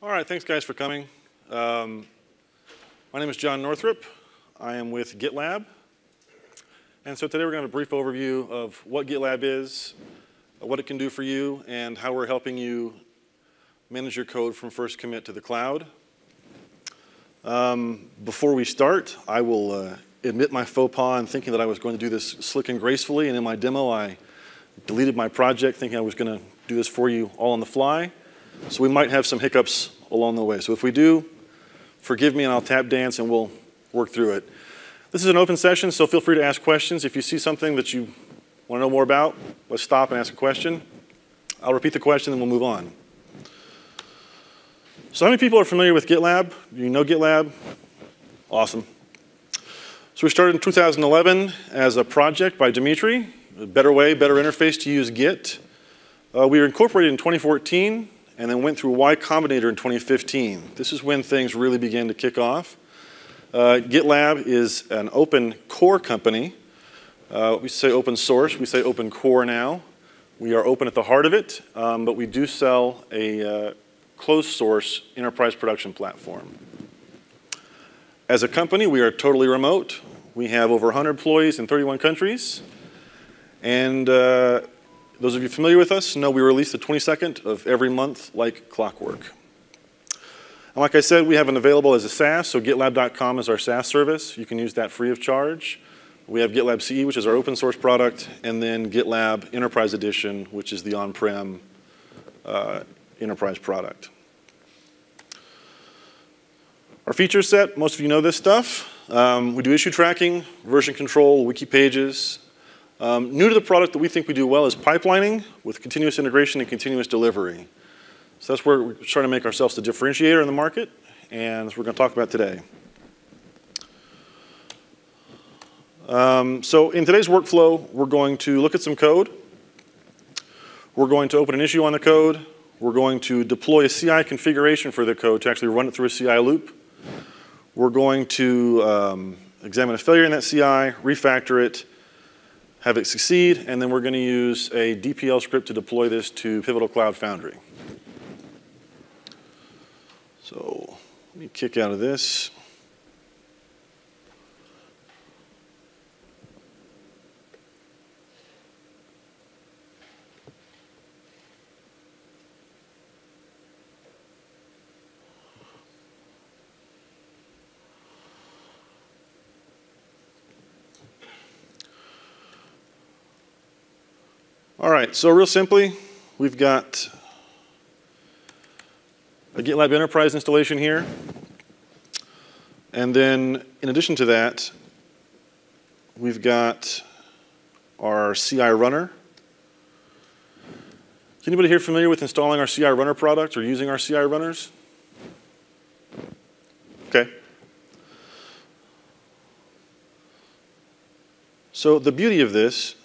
All right, thanks guys for coming. My name is John Northrup. I am with GitLab. And so today we're going to have a brief overview of what GitLab is, what it can do for you, and how we're helping you manage your code from first commit to the cloud. Before we start, I will admit my faux pas in thinking that I was going to do this slick and gracefully, and in my demo I deleted my project thinking I was going to do this for you all on the fly. So we might have some hiccups along the way. So if we do, forgive me and I'll tap dance and we'll work through it. This is an open session, so feel free to ask questions. If you see something that you want to know more about, let's stop and ask a question. I'll repeat the question and we'll move on. So how many people are familiar with GitLab? Do you know GitLab? Awesome. So we started in 2011 as a project by Dimitri, a better way, better interface to use Git. We were incorporated in 2014 and then went through Y Combinator in 2015. This is when things really began to kick off. GitLab is an open core company. We say open source, we say open core now. We are open at the heart of it, but we do sell a closed source enterprise production platform. As a company, we are totally remote. We have over 100 employees in 31 countries. And those of you familiar with us know we release the 22nd of every month like clockwork. And like I said, we have it available as a SaaS, so GitLab.com is our SaaS service. You can use that free of charge. We have GitLab CE, which is our open source product, and then GitLab Enterprise Edition, which is the on-prem enterprise product. Our feature set, most of you know this stuff. We do issue tracking, version control, wiki pages. New to the product that we think we do well is pipelining with continuous integration and continuous delivery. So that's where we're trying to make ourselves the differentiator in the market, and that's what we're going to talk about today. So in today's workflow, we're going to look at some code. We're going to open an issue on the code. We're going to deploy a CI configuration for the code to actually run it through a CI loop. We're going to examine a failure in that CI, refactor it, have it succeed, and then we're going to use a DPL script to deploy this to Pivotal Cloud Foundry. So let me kick out of this. All right, so real simply, we've got a GitLab Enterprise installation here. And then in addition to that, we've got our CI runner. Is anybody here familiar with installing our CI runner product or using our CI runners? Okay. So the beauty of this,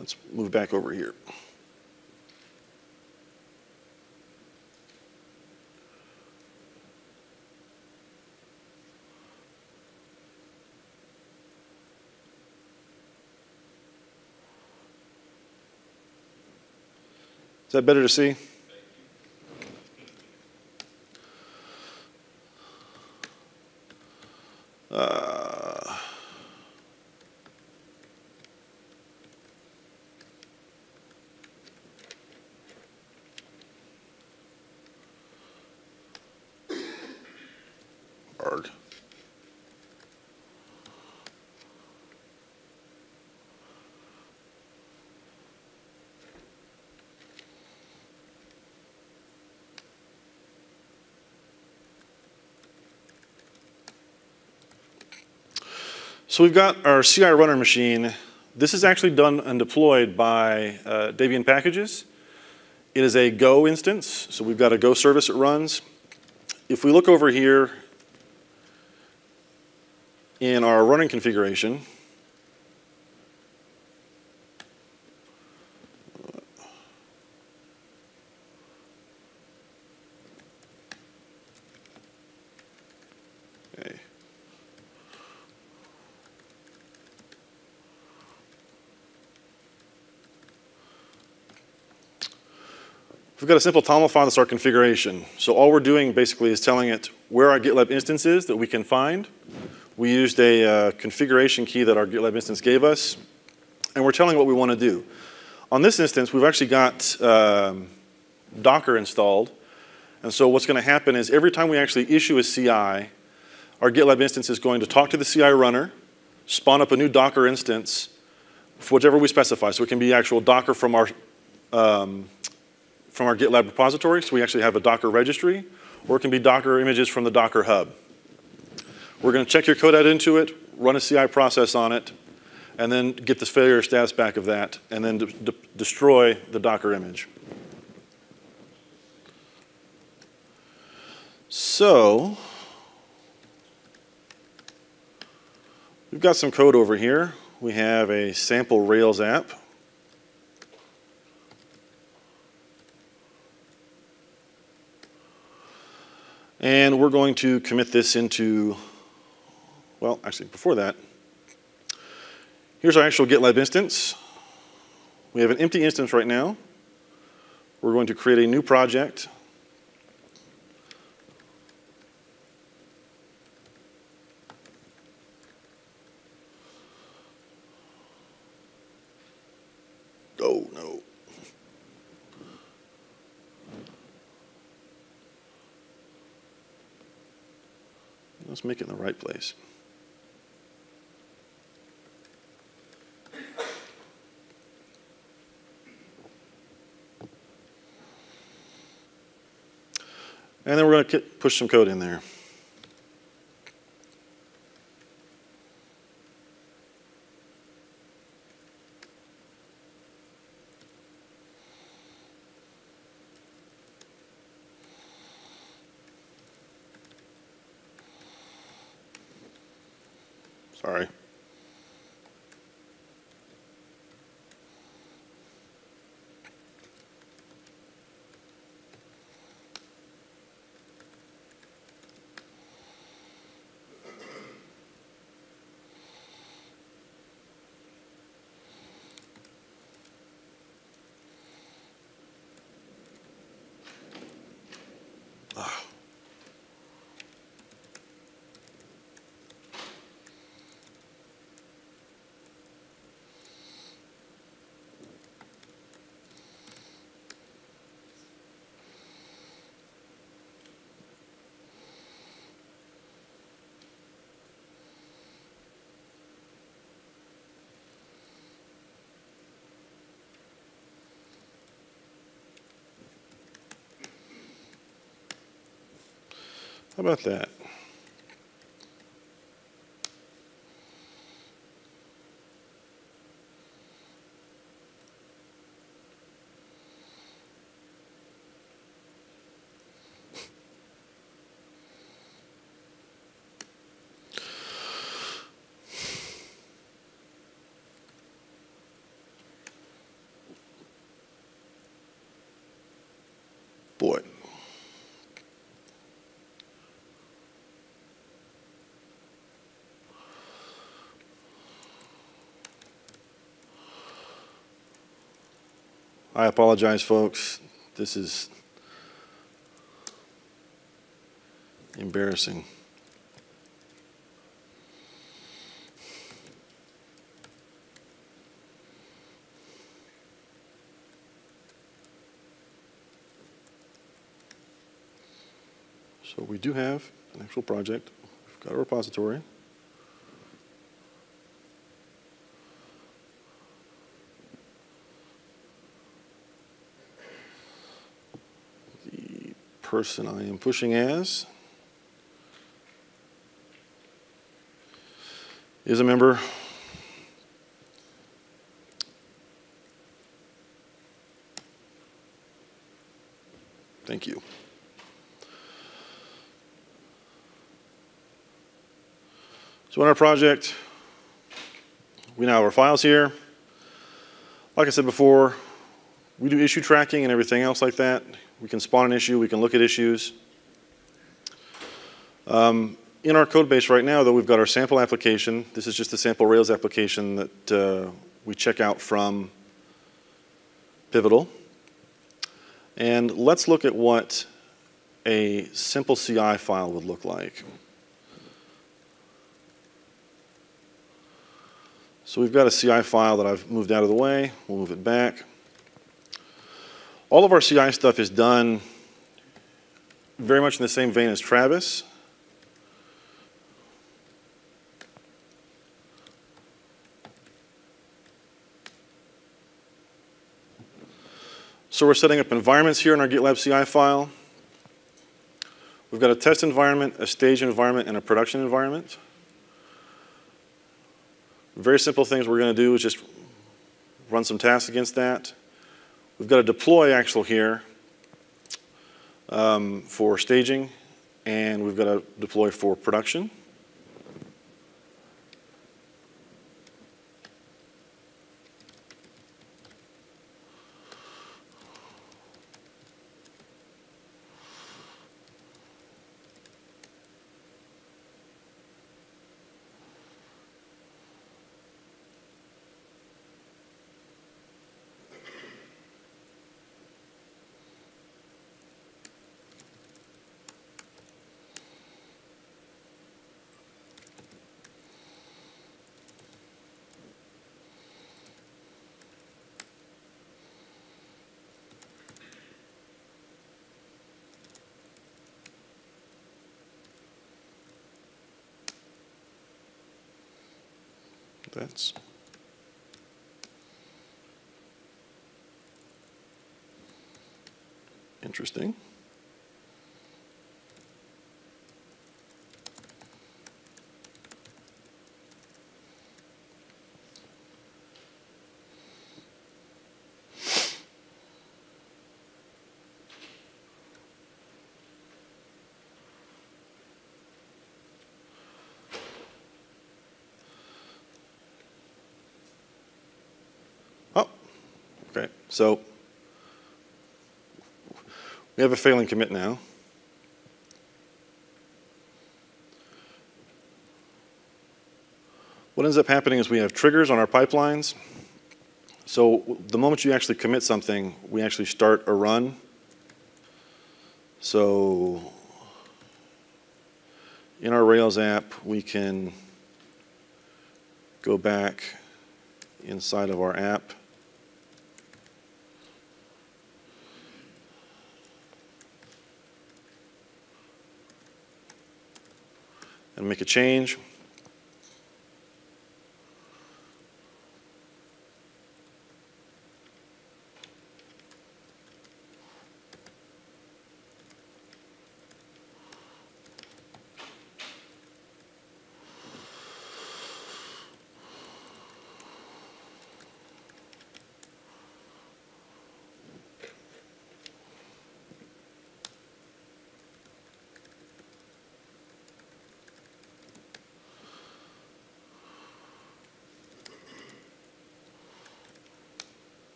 let's move back over here. Is that better to see? Arg. So we've got our CI runner machine. This is actually done and deployed by Debian packages. It is a Go instance, so we've got a Go service that runs. If we look over here in our running configuration, okay. We've got a simple TOML file that's our configuration. So all we're doing basically is telling it where our GitLab instance is that we can find. We used a configuration key that our GitLab instance gave us, and we're telling what we want to do. On this instance, we've actually got Docker installed, and so what's going to happen is every time we actually issue a CI, our GitLab instance is going to talk to the CI runner, spawn up a new Docker instance for whichever we specify. So it can be actual Docker from our GitLab repository, so we actually have a Docker registry, or it can be Docker images from the Docker hub. We're going to check your code out into it, run a CI process on it, and then get the failure status back of that, and then destroy the Docker image. So we've got some code over here. We have a sample Rails app. And we're going to commit this into, well, actually, before that, here's our actual GitLab instance. We have an empty instance right now. We're going to create a new project. Oh, no. Let's make it in the right place. And then we're going to push some code in there. Sorry. How about that? Boy. I apologize, folks. This is embarrassing. So we do have an actual project. We've got a repository. The person I am pushing as is a member. Thank you. So in our project, we now have our files here. Like I said before, we do issue tracking and everything else like that. We can spawn an issue, we can look at issues. In our code base right now, though, we've got our sample application. This is just the sample Rails application that we check out from Pivotal. And let's look at what a simple CI file would look like. So we've got a CI file that I've moved out of the way. We'll move it back. All of our CI stuff is done very much in the same vein as Travis. So we're setting up environments here in our GitLab CI file. We've got a test environment, a stage environment, and a production environment. Very simple things we're going to do is just run some tasks against that. We've got a deploy actual here for staging, and we've got a deploy for production. That's interesting. Okay, so we have a failing commit now. What ends up happening is we have triggers on our pipelines. So the moment you actually commit something, we actually start a run. So in our Rails app, we can go back inside of our app. And make a change.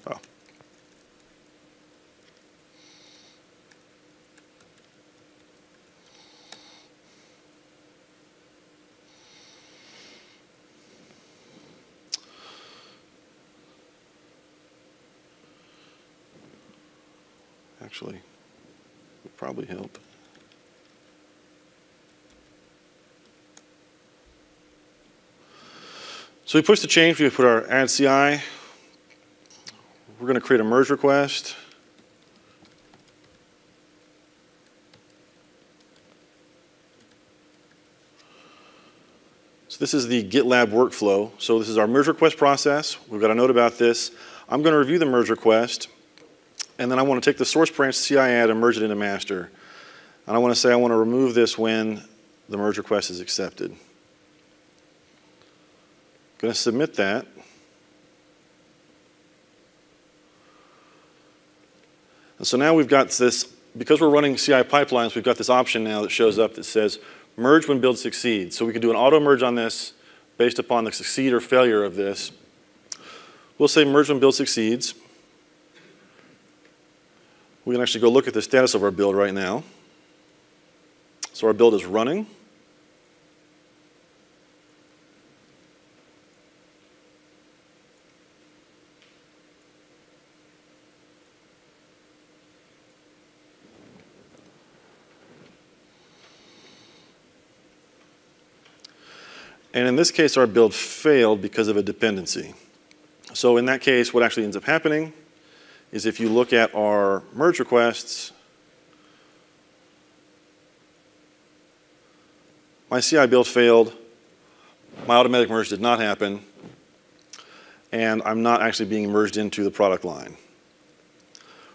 Oh. Actually, would probably help. So we push the change, we put our add CI. We're going to create a merge request. So this is the GitLab workflow. So this is our merge request process. We've got a note about this. I'm going to review the merge request, and then I want to take the source branch CI add and merge it into master. And I want to say I want to remove this when the merge request is accepted. I'm going to submit that. And so now we've got this, because we're running CI pipelines, we've got this option now that shows up that says merge when build succeeds. So we can do an auto merge on this based upon the succeed or failure of this. We'll say merge when build succeeds. We can actually go look at the status of our build right now. So our build is running. And in this case, our build failed because of a dependency. So in that case, what actually ends up happening is if you look at our merge requests, my CI build failed, my automatic merge did not happen, and I'm not actually being merged into the product line.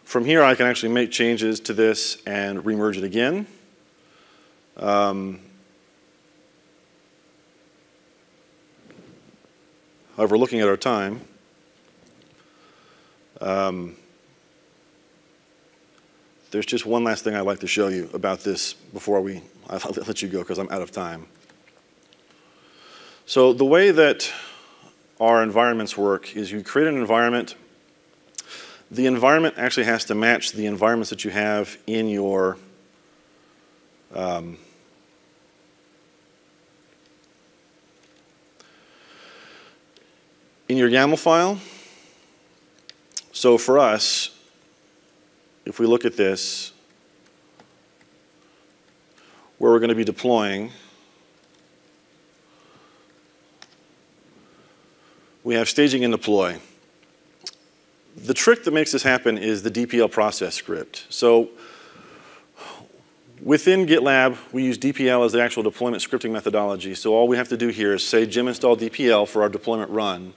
From here, I can actually make changes to this and remerge it again. However, looking at our time, there's just one last thing I'd like to show you about this before I'll let you go because I'm out of time. So the way that our environments work is you create an environment. The environment actually has to match the environments that you have in your YAML file. So for us, if we look at this, where we're going to be deploying, we have staging and deploy. The trick that makes this happen is the DPL process script. So within GitLab, we use DPL as the actual deployment scripting methodology. So all we have to do here is say gem install DPL for our deployment run.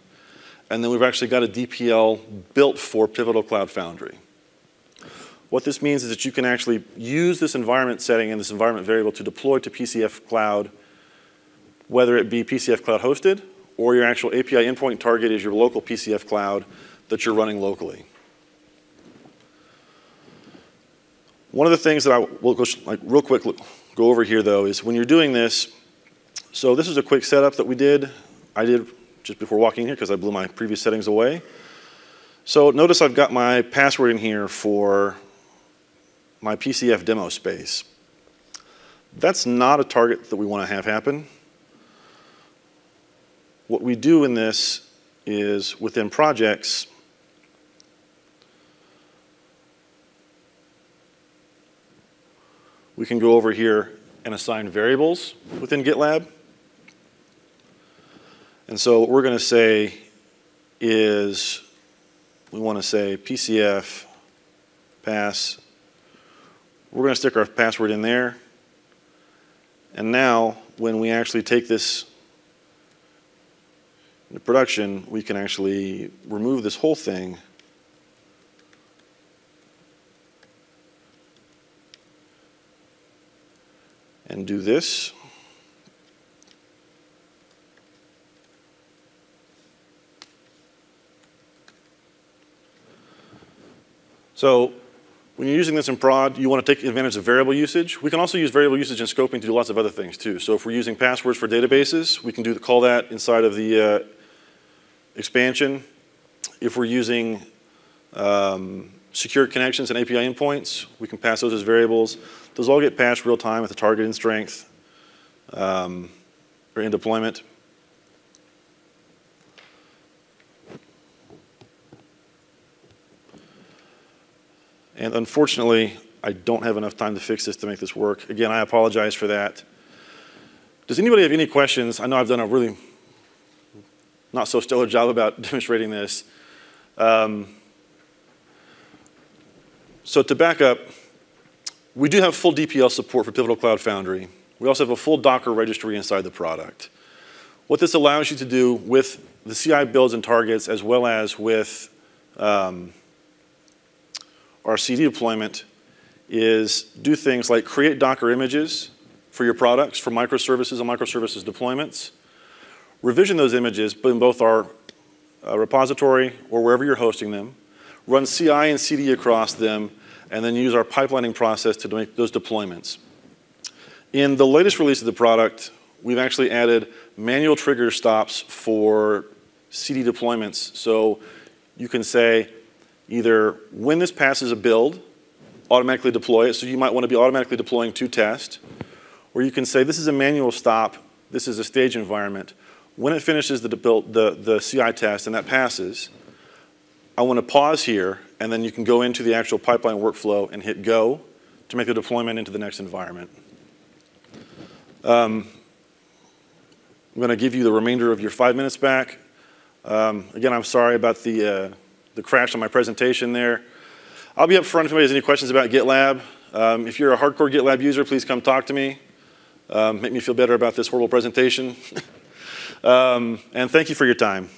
And then we've actually got a DPL built for Pivotal Cloud Foundry. What this means is that you can actually use this environment setting and this environment variable to deploy to PCF Cloud, whether it be PCF Cloud hosted or your actual API endpoint target is your local PCF Cloud that you're running locally. One of the things that I will go real quick go over here, though, is when you're doing this, so this is a quick setup that I did just before walking in here because I blew my previous settings away. So notice I've got my password in here for my PCF demo space. That's not a target that we want to have happen. What we do in this is within projects, we can go over here and assign variables within GitLab. And so what we're going to say is we want to say PCF pass. We're going to stick our password in there. And now when we actually take this into production, we can actually remove this whole thing and do this. So when you're using this in prod, you want to take advantage of variable usage. We can also use variable usage in scoping to do lots of other things too. So if we're using passwords for databases, we can call that inside of the expansion. If we're using secure connections and API endpoints, we can pass those as variables. Those all get passed real time with the target in strength or in deployment. And unfortunately, I don't have enough time to fix this to make this work. Again, I apologize for that. Does anybody have any questions? I know I've done a really not so stellar job about demonstrating this. So to back up, we do have full DPL support for Pivotal Cloud Foundry. We also have a full Docker registry inside the product. What this allows you to do with the CI builds and targets, as well as with our CD deployment, is do things like create Docker images for your products, for microservices and microservices deployments, revision those images in both our repository or wherever you're hosting them, run CI and CD across them, and then use our pipelining process to make those deployments. In the latest release of the product, we've actually added manual trigger stops for CD deployments. So you can say either when this passes a build, automatically deploy it. So you might want to be automatically deploying to test. Or you can say this is a manual stop, this is a stage environment. When it finishes the CI test and that passes, I want to pause here, and then you can go into the actual pipeline workflow and hit go to make the deployment into the next environment. I'm going to give you the remainder of your 5 minutes back. Again, I'm sorry about the crash on my presentation there. I'll be up front if anybody has any questions about GitLab. If you're a hardcore GitLab user, please come talk to me. Make me feel better about this horrible presentation. And thank you for your time.